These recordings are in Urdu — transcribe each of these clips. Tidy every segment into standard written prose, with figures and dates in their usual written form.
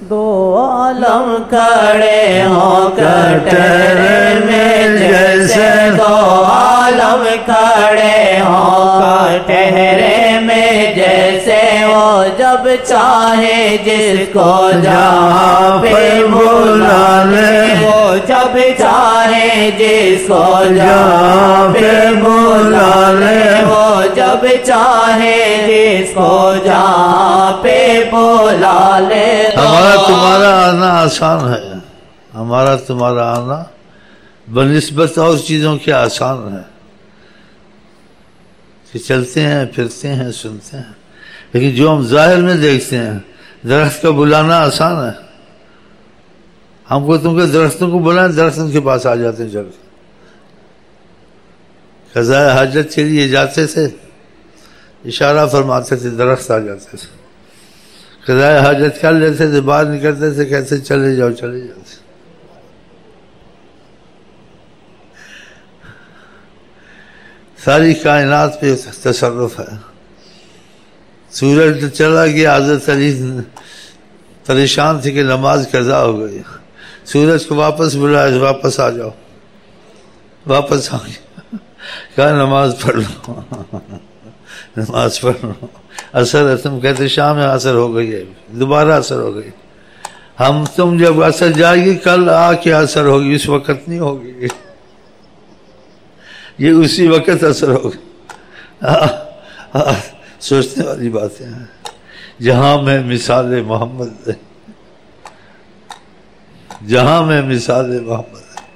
دو عالم کھڑے ہوں کٹہرے میں جیسے دو عالم کھڑے ہوں کٹہرے میں جیسے وہ جب چاہے جس کو جہاں پہ بلا لے وہ جب چاہے جس کو جہاں پہ بلا لے وہ جب چاہے جس کو جہاں پہ بلا لے ہمارا تمہارا آنا آسان ہے، ہمارا تمہارا آنا بنسبت اور چیزوں کے آسان ہے کہ چلتے ہیں پھرتے ہیں سنتے ہیں، لیکن جو ہم ظاہر میں دیکھتے ہیں درخت کا بلانا آسان ہے۔ ہم کو تم کے درختوں کو بلائیں، درخت ان کے پاس آ جاتے ہیں، چل قضاء حاجت کے لیے جاتے تھے، اشارہ فرماتے تھے، درخت آ جاتے تھے، قضاء حاجت کر لیتے تھے، باہر نکلتے تھے، کہتے چلے جاؤ چلے جاؤ۔ ساری کائنات پہ تصرف ہے۔ سورج تو چلا گیا، حضرت علی پریشان تھے کہ نماز قضا ہو گئی، سورج کو واپس بلایا، واپس آ جاؤ، واپس آ گیا، کہا نماز پڑھ لو، نماز پڑھ لو، اثر ہے، تم کہتے شام میں اثر ہو گئی ہے، دوبارہ اثر ہو گئی، ہم تم جب اثر جائے گی کل آ کے اثر ہوگی، اس وقت نہیں ہوگی، یہ اسی وقت اثر ہوگی۔ سوچنے والی باتیں ہیں۔ جہاں میں مثال محمد ہے، جہاں میں مثال محمد ہے،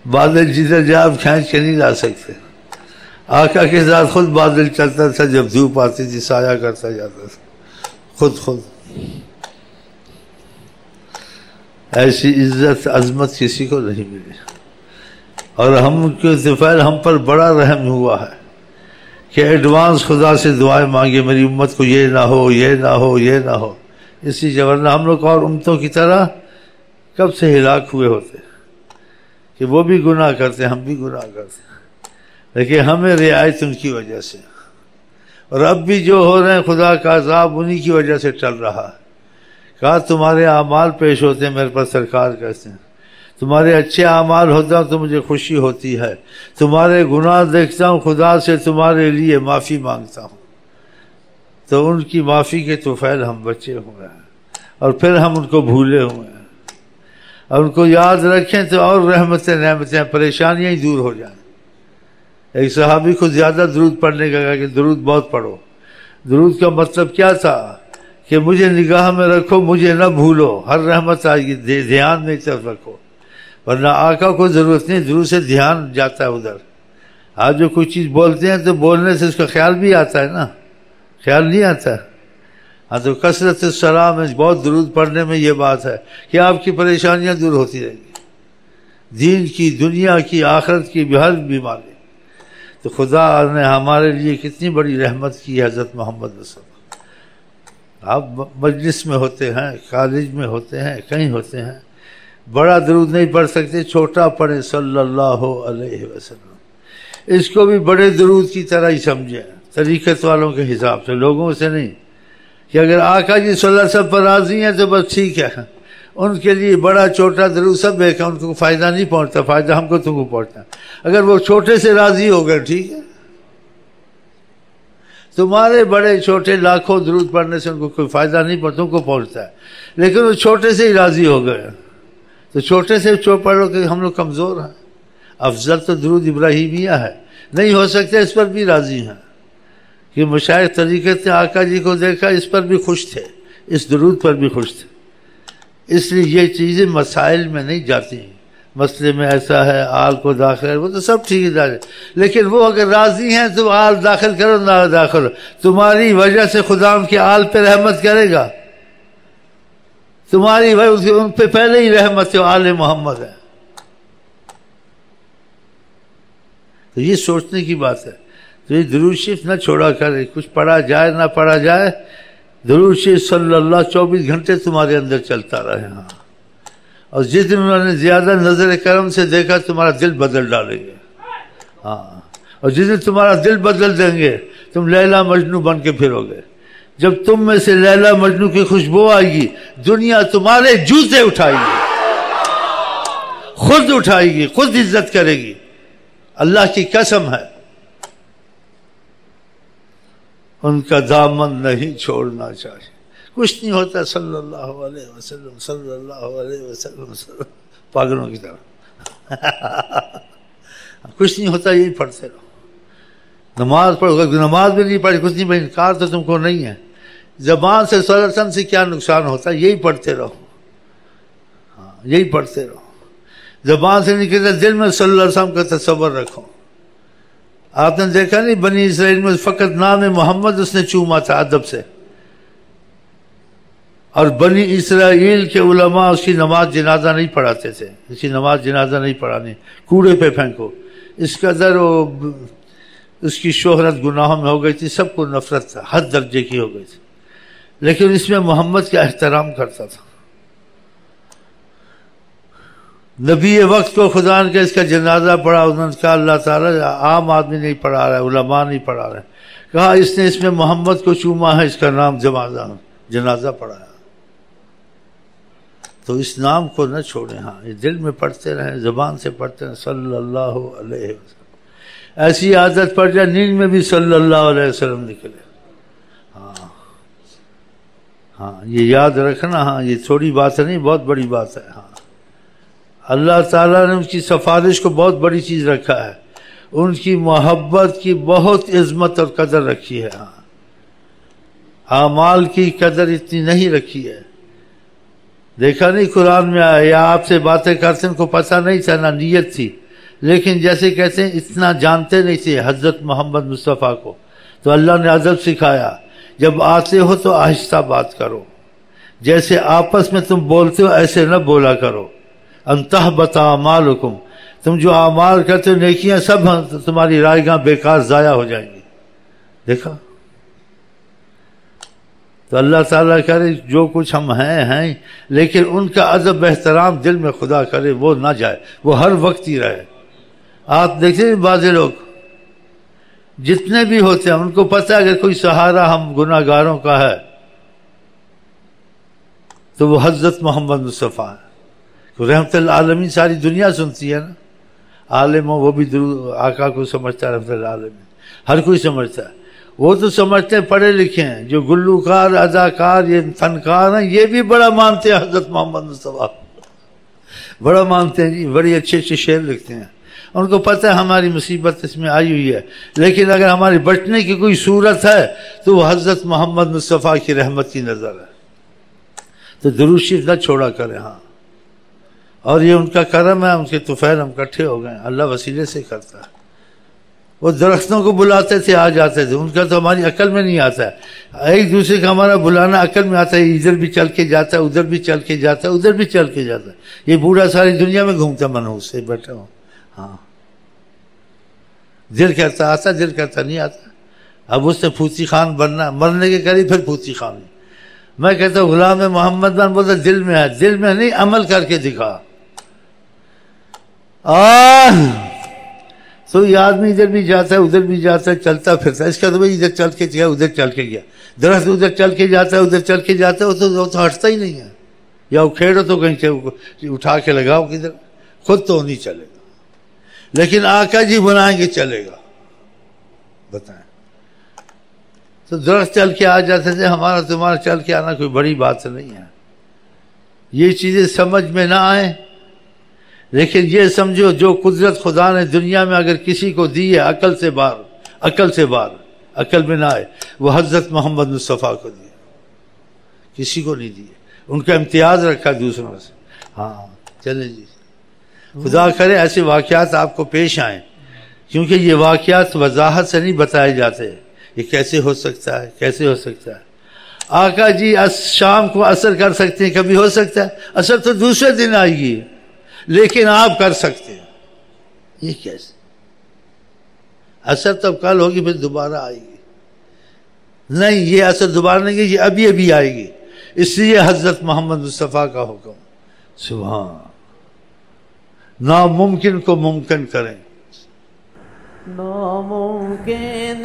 بادل جدھر جائے آپ کھینچ کے نہیں لا سکتے۔ آقا کے ساتھ خود بادل چلتا تھا، جب دھوپ آتی تھی سایہ کرتا جاتا تھا، خود ایسی عزت عظمت کسی کو نہیں ملی۔ اور ہم کے طفیل ہم پر بڑا رحم ہوا ہے کہ ایڈوانس خدا سے دعائیں مانگے، میری امت کو یہ نہ ہو، یہ نہ ہو، یہ نہ ہو، اسی ورنہ ہم لوگ اور امتوں کی طرح کب سے ہلاک ہوئے ہوتے کہ وہ بھی گناہ کرتے، ہم بھی گناہ کرتے، لیکن ہمیں رعایت ان کی وجہ سے، اور اب بھی جو ہو رہے ہیں خدا کا عذاب انہی کی وجہ سے چل رہا ہے۔ کہا تمہارے اعمال پیش ہوتے ہیں میرے پاس، سرکار کہتے ہیں تمہارے اچھے اعمال ہوتا ہوں تو مجھے خوشی ہوتی ہے، تمہارے گناہ دیکھتا ہوں خدا سے تمہارے لیے معافی مانگتا ہوں، تو ان کی معافی کے طفیل ہم بچے ہوئے ہیں، اور پھر ہم ان کو بھولے ہوئے ہیں، اور ان کو یاد رکھیں تو اور رحمتیں نعمتیں پریشانیاں ہی دور ہو جائیں۔ ایک صحابی کو زیادہ درود پڑھنے کا کہا کہ درود بہت پڑھو۔ درود کا مطلب کیا تھا کہ مجھے نگاہ میں رکھو، مجھے نہ بھولو، ہر رحمت آئے گی، دھیان میری طرف رکھو، ورنہ آقا کو ضرورت نہیں، درود سے دھیان جاتا ہے ادھر۔ آج جو کوئی چیز بولتے ہیں تو بولنے سے اس کا خیال بھی آتا ہے نا، خیال نہیں آتا۔ ہاں تو کثرت السلام میں بہت درود پڑھنے میں یہ بات ہے کہ آپ کی پریشانیاں دور ہوتی رہیں گی، دین کی، دنیا کی، آخرت کی، ہر بیماری۔ تو خدا نے ہمارے لیے کتنی بڑی رحمت کی ہے حضرت محمد صلی اللہ علیہ وسلم۔ آپ مجلس میں ہوتے ہیں، کالج میں ہوتے ہیں، کہیں ہوتے ہیں، بڑا درود نہیں پڑھ سکتے، چھوٹا پڑھیں صلی اللہ علیہ وسلم، اس کو بھی بڑے درود کی طرح ہی سمجھیں، طریقت والوں کے حساب سے، لوگوں سے نہیں کہ اگر آقا جی صلی اللہ علیہ وسلم پر راضی ہیں تو بس ٹھیک ہے، ان کے لیے بڑا چھوٹا درود سب ایک ہے، ان کو فائدہ نہیں پہنچتا، فائدہ ہم کو تم کو پہنچتا ہے۔ اگر وہ چھوٹے سے راضی ہو گئے ٹھیک ہے، تمہارے بڑے چھوٹے لاکھوں درود پڑھنے سے ان کو کوئی فائدہ نہیں پہنچتا، تم کو پہنچتا ہے، لیکن وہ چھوٹے سے ہی راضی ہو گئے تو چھوٹے سے پڑھ لو کہ ہم لوگ کمزور ہیں۔ افضل تو درود ابراہیمیہ ہے، نہیں ہو سکتے اس پر بھی راضی ہیں کہ مشائخ طریقت نے آقا جی کو دیکھا، اس پر بھی خوش تھے، اس درود پر بھی خوش تھے۔ اس لیے یہ چیزیں مسائل میں نہیں جاتی ہیں، مسئلے میں ایسا ہے، آل کو داخل ہے، وہ تو سب ٹھیک ہے، لیکن وہ اگر راضی ہیں تو آل داخل کرو نہ داخل، تمہاری وجہ سے خدا ان کے آل پہ رحمت کرے گا، تمہاری وجہ ان پہ پہلے ہی رحمت ہے، آل محمد ہے۔ تو یہ سوچنے کی بات ہے، تو یہ درود شریف نہ چھوڑا کرے، کچھ پڑھا جائے نہ پڑھا جائے، درود شریف صلی اللہ 24 گھنٹے تمہارے اندر چلتا رہے۔ ہاں، اور جس دن انہوں نے زیادہ نظر کرم سے دیکھا تمہارا دل بدل ڈالیں گے۔ ہاں، اور جس دن تمہارا دل بدل دیں گے تم لیلا مجنو بن کے پھرو گے، جب تم میں سے لیلا مجنو کی خوشبو آئے گی دنیا تمہارے جوتے اٹھائے گی، خود اٹھائے گی، خود عزت کرے گی، اللہ کی قسم ہے۔ ان کا دامن نہیں چھوڑنا چاہیے۔ کچھ نہیں ہوتا صلی اللہ علیہ وسلم، صلی اللہ علیہ وسلم، پاگلوں کی طرح کچھ نہیں ہوتا، یہی پڑھتے رہو۔ نماز پڑھو، نماز بھی نہیں پڑھی، کچھ نہیں پڑھی، انکار تو تم کو نہیں ہے۔ زبان سے صلی اللہ علیہ وسلم سے کیا نقصان ہوتا ہے، یہی پڑھتے رہو، ہاں یہی پڑھتے رہو۔ زبان سے نہیں کہتے، دل میں صلی اللہ علیہ وسلم کا تصور رکھو۔ آپ نے دیکھا نہیں بنی اسرائیل میں فقط نام محمد اس نے چوما تھا ادب سے، اور بنی اسرائیل کے علماء اس کی نماز جنازہ نہیں پڑھاتے تھے، اس کی نماز جنازہ نہیں پڑھانی، کوڑے پہ پھینکو۔ اس قدر اس کی شہرت گناہوں میں ہو گئی تھی، سب کو نفرت تھا، حد درجے کی ہو گئی تھی، لیکن اس میں محمد کا احترام کرتا تھا۔ نبی وقت کو خدا نے اس کا جنازہ پڑھا، انہوں نے کہا اللہ تعالیٰ عام آدمی نہیں پڑھا رہا ہے، علماء نہیں پڑھا رہے، کہا اس نے اس میں محمد کو چوما ہے، اس کا نام جنازہ پڑھایا۔ تو اس نام کو نہ چھوڑیں، ہاں یہ دل میں پڑھتے رہیں، زبان سے پڑھتے رہیں صلی اللہ علیہ وسلم۔ ایسی عادت پڑ جائے نیند میں بھی صلی اللہ علیہ وسلم نکلے۔ ہاں یہ یاد رکھنا، ہاں یہ تھوڑی بات نہیں، بہت بڑی بات ہے۔ ہاں اللہ تعالیٰ نے ان کی سفارش کو بہت بڑی چیز رکھا ہے، ان کی محبت کی بہت عظمت اور قدر رکھی ہے۔ ہاں اعمال کی قدر اتنی نہیں رکھی ہے، دیکھا نہیں قرآن میں آیا، یا آپ سے باتیں کرتے ان کو پتہ نہیں تھا، نہ نیت تھی، لیکن جیسے کہتے ہیں اتنا جانتے نہیں تھے حضرت محمد مصطفیٰ کو، تو اللہ نے ادب سکھایا، جب آتے ہو تو آہستہ بات کرو، جیسے آپس میں تم بولتے ہو ایسے نہ بولا کرو، ان تحبط اعمالکم، تم جو اعمال کرتے ہو نیکیاں سب تمہاری رائیگاں بیکار ضائع ہو جائیں گی۔ دیکھا تو اللہ تعالیٰ کرے جو کچھ ہم ہیں، لیکن ان کا ادب احترام دل میں خدا کرے وہ نہ جائے، وہ ہر وقت ہی رہے۔ آپ دیکھتے ہیں بعض لوگ جتنے بھی ہوتے ہیں ان کو پتہ ہے اگر کوئی سہارا ہم گناہ گاروں کا ہے تو وہ حضرت محمد مصطفیٰ ہے، رحمت العالمین ساری دنیا سنتی ہے نا، عالم ہو وہ بھی آقا کو سمجھتا ہے، رحمت العالمین ہر کوئی سمجھتا ہے، وہ تو سمجھتے ہیں پڑھے لکھے ہیں، جو گلوکار اداکار یہ فنکار ہیں یہ بھی بڑا مانتے ہیں حضرت محمد مصطفیٰ، بڑا مانتے ہیں جی، بڑی اچھے اچھے شعر لکھتے ہیں، ان کو پتہ ہے ہماری مصیبت اس میں آئی ہوئی ہے، لیکن اگر ہماری بچنے کی کوئی صورت ہے تو وہ حضرت محمد مصطفیٰ کی رحمت کی نظر ہے، تو درود شریف نہ چھوڑا کریں۔ ہاں اور یہ ان کا کرم ہے، ان کے طفیل ہم اکٹھے ہو گئے، اللہ وسیلے سے کرتا ہے۔ وہ درختوں کو بلاتے تھے آ جاتے تھے، ان کا تو ہماری عقل میں نہیں آتا ہے، ایک دوسرے کا ہمارا بلانا عقل میں آتا ہے، ادھر بھی چل کے جاتا ہے، ادھر بھی چل کے جاتا ہے، ادھر بھی چل کے جاتا ہے، یہ بوڑھا ساری دنیا میں گھومتا منحوس سے بیٹھا ہوں۔ ہاں دل کرتا آتا، دل کرتا نہیں آتا، اب اس نے پھوسی خان بننا، مرنے کے قریب پھر پھوسی خان۔ میں کہتا ہوں غلام محمد بن، بولتا دل میں ہے، دل میں نہیں، عمل کر کے دکھا۔ تو یہ آدمی ادھر بھی جاتا ہے ادھر بھی جاتا ہے، چلتا پھرتا ہے، اس کا تو بھائی ادھر چل کے گیا ادھر چل کے گیا، درخت ادھر چل کے جاتا ہے ادھر چل کے جاتا ہے، وہ تو ہٹتا ہی نہیں ہے، یا اکھیڑو تو کہیں سے اٹھا کے لگاؤ کدھر، خود تو نہیں چلے گا، لیکن آقا جی بنائیں گے چلے گا، بتائیں۔ تو درخت چل کے آ جاتے تھے، ہمارا تمہارا چل کے آنا کوئی بڑی بات نہیں ہے، یہ چیزیں سمجھ میں نہ آئیں، لیکن یہ سمجھو جو قدرت خدا نے دنیا میں اگر کسی کو دی ہے عقل سے باہر، عقل میں نہ آئے، وہ حضرت محمد مصطفیٰ کو دی، کسی کو نہیں دی، ان کا امتیاز رکھا دوسروں سے۔ ہاں چلیں جی، خدا کرے ایسے واقعات آپ کو پیش آئیں، کیونکہ یہ واقعات وضاحت سے نہیں بتائے جاتے، یہ کیسے ہو سکتا ہے، کیسے ہو سکتا ہے۔ آقا جی شام کو اثر کر سکتے ہیں، کبھی ہو سکتا ہے، اثر تو دوسرے دن آئے گی، لیکن آپ کر سکتے ہیں، یہ کیسے؟ اثر تب کل ہوگی پھر دوبارہ آئے گی، نہیں یہ اثر دوبارہ نہیں گی، یہ ابھی آئے گی، اس لیے حضرت محمد مصطفیٰ کا حکم، سبحان، ناممکن کو ممکن کریں۔ ناممکن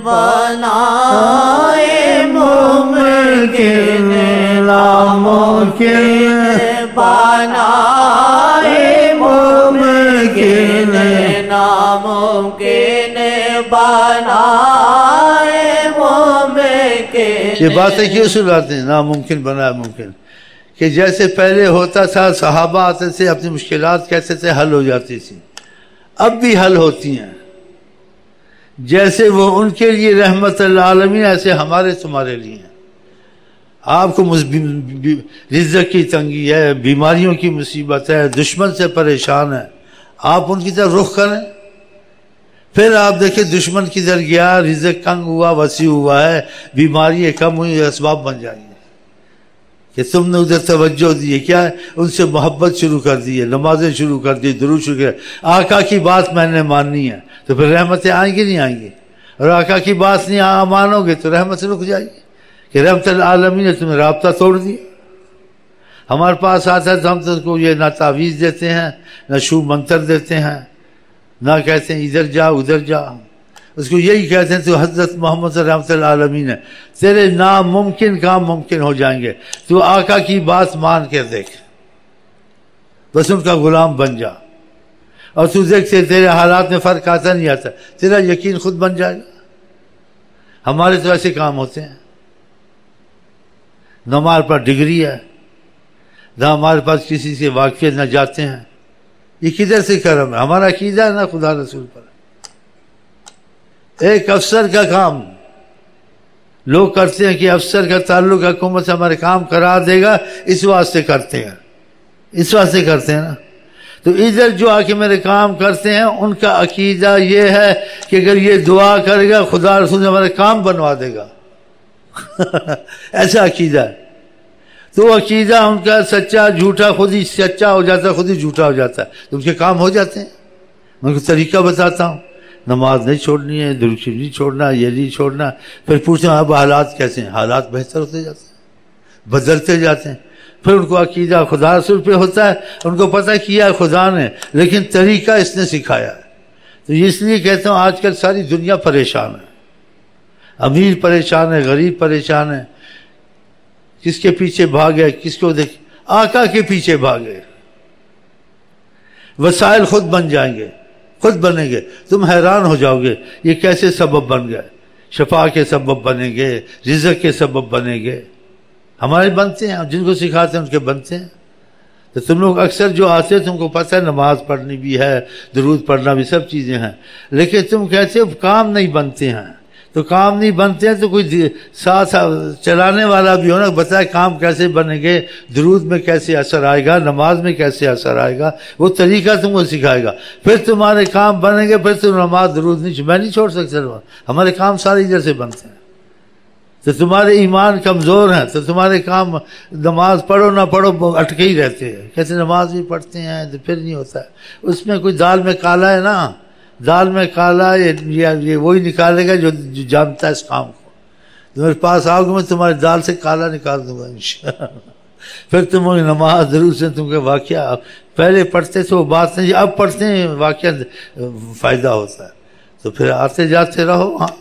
بنائے ممکن، ناممکن بنائے ممکن، ناممکن بنائے ممکن۔ یہ باتیں کیوں سناتے ہیں ناممکن بنائے ممکن؟ کہ جیسے پہلے ہوتا تھا، صحابہ آتے تھے اپنی مشکلات کہتے تھے حل ہو جاتی تھی، اب بھی حل ہوتی ہیں۔ جیسے وہ ان کے لیے رحمت للعالمین، ایسے ہمارے تمہارے لیے ہیں۔ آپ کو رزق کی تنگی ہے، بیماریوں کی مصیبت ہے، دشمن سے پریشان ہے، آپ ان کی طرف رخ کریں، پھر آپ دیکھیں دشمن کدھر گیا، رزق تنگ ہوا، وسیع ہوا ہے، بیماریاں کم ہوئی، اسباب بن جائیں گے کہ تم نے ادھر توجہ دی ہے، کیا ہے ان سے محبت شروع کر دی ہے، نمازیں شروع کر دی، درود شروع کر، آقا کی بات میں نے ماننی ہے تو پھر رحمتیں آئیں گی نہیں آئیں گی؟ اور آقا کی بات نہیں مانو گے تو رحمت رک جائے گی کہ رحمت العالمین نے تمہیں رابطہ توڑ دیا۔ ہمارے پاس آتا ہے تو ہم تو کو یہ نہ تعویذ دیتے ہیں، نہ شو منتر دیتے ہیں، نہ کہتے ہیں ادھر جا ادھر جا، اس کو یہی کہتے ہیں تو حضرت محمد رحمت العالمین ہے، تیرے ناممکن کام ممکن ہو جائیں گے، تو آقا کی بات مان کے دیکھ، بس ان کا غلام بن جا، اور تو دیکھتے تیرے حالات میں فرق آتا نہیں آتا، تیرا یقین خود بن جائے گا۔ ہمارے تو ایسے کام ہوتے ہیں، نہ ہمارے پاس ڈگری ہے، نہ ہمارے پاس کسی سے واقفیت، نہ جاتے ہیں، یہ کدھر سے کرم ہے؟ ہمارا عقیدہ ہے نا خدا رسول پر۔ ایک افسر کا کام لوگ کرتے ہیں کہ افسر کا تعلق حکومت سے ہمارے کام کرا دے گا، اس واسطے کرتے ہیں، اس واسطے کرتے ہیں نا۔ تو ادھر جو آ کے میرے کام کرتے ہیں ان کا عقیدہ یہ ہے کہ اگر یہ دعا کرے گا خدا رسول ہمارے کام بنوا دے گا ایسا عقیدہ ہے۔ تو عقیدہ ان کا سچا جھوٹا، خود ہی سچا ہو جاتا ہے، خود ہی جھوٹا ہو جاتا ہے، تو ان کے کام ہو جاتے ہیں۔ میں ان کو طریقہ بتاتا ہوں، نماز نہیں چھوڑنی ہے، درود شریف نہیں چھوڑنا، یہ نہیں چھوڑنا، پھر پوچھتے ہیں اب حالات کیسے ہیں؟ حالات بہتر ہوتے جاتے ہیں، بدلتے جاتے ہیں، پھر ان کو عقیدہ خدا رسول پہ ہوتا ہے، ان کو پتہ کیا ہے خدا نے، لیکن طریقہ اس نے سکھایا ہے۔ تو اس لیے کہتا ہوں آج کل ساری دنیا پریشان ہے، امیر پریشان ہے، غریب پریشان ہے، کس کے پیچھے بھاگے، کس کو دیکھ، آقا کے پیچھے بھاگے، وسائل خود بن جائیں گے، خود بنیں گے، تم حیران ہو جاؤ گے یہ کیسے سبب بن گئے، شفا کے سبب بنیں گے، رزق کے سبب بنیں گے، ہمارے بنتے ہیں، جن کو سکھاتے ہیں ان کے بنتے ہیں۔ تو تم لوگ اکثر جو آتے ہیں تم کو پتہ ہے نماز پڑھنی بھی ہے، درود پڑھنا بھی، سب چیزیں ہیں، لیکن تم کہتے ہو کام نہیں بنتے ہیں۔ تو کام نہیں بنتے ہیں تو کوئی ساتھ چلانے والا بھی ہو نا، بتائے کام کیسے بنیں گے، درود میں کیسے اثر آئے گا، نماز میں کیسے اثر آئے گا، وہ طریقہ تم کو سکھائے گا، پھر تمہارے کام بنیں گے، پھر تم نماز درود نہیں، میں نہیں چھوڑ سکتا، ہمارے کام سارے ادھر سے بنتے ہیں۔ تو تمہارے ایمان کمزور ہیں تو تمہارے کام نماز پڑھو نہ پڑھو اٹکے ہی رہتے ہیں، کیسے نماز بھی پڑھتے ہیں تو پھر نہیں ہوتا ہے، اس میں کوئی دال میں کالا ہے نا، دال میں کالا یہ وہی نکالے گا جو جانتا ہے اس کام کو۔ تمہارے پاس آؤ گے میں تمہاری دال سے کالا نکال دوں گا انشاءاللہ۔ پھر تم نماز ضرور سے تم کے واقعہ پہلے پڑھتے تھے وہ بات نہیں، اب پڑھتے ہیں واقعہ فائدہ ہوتا ہے، تو پھر آتے جاتے رہو۔ ہاں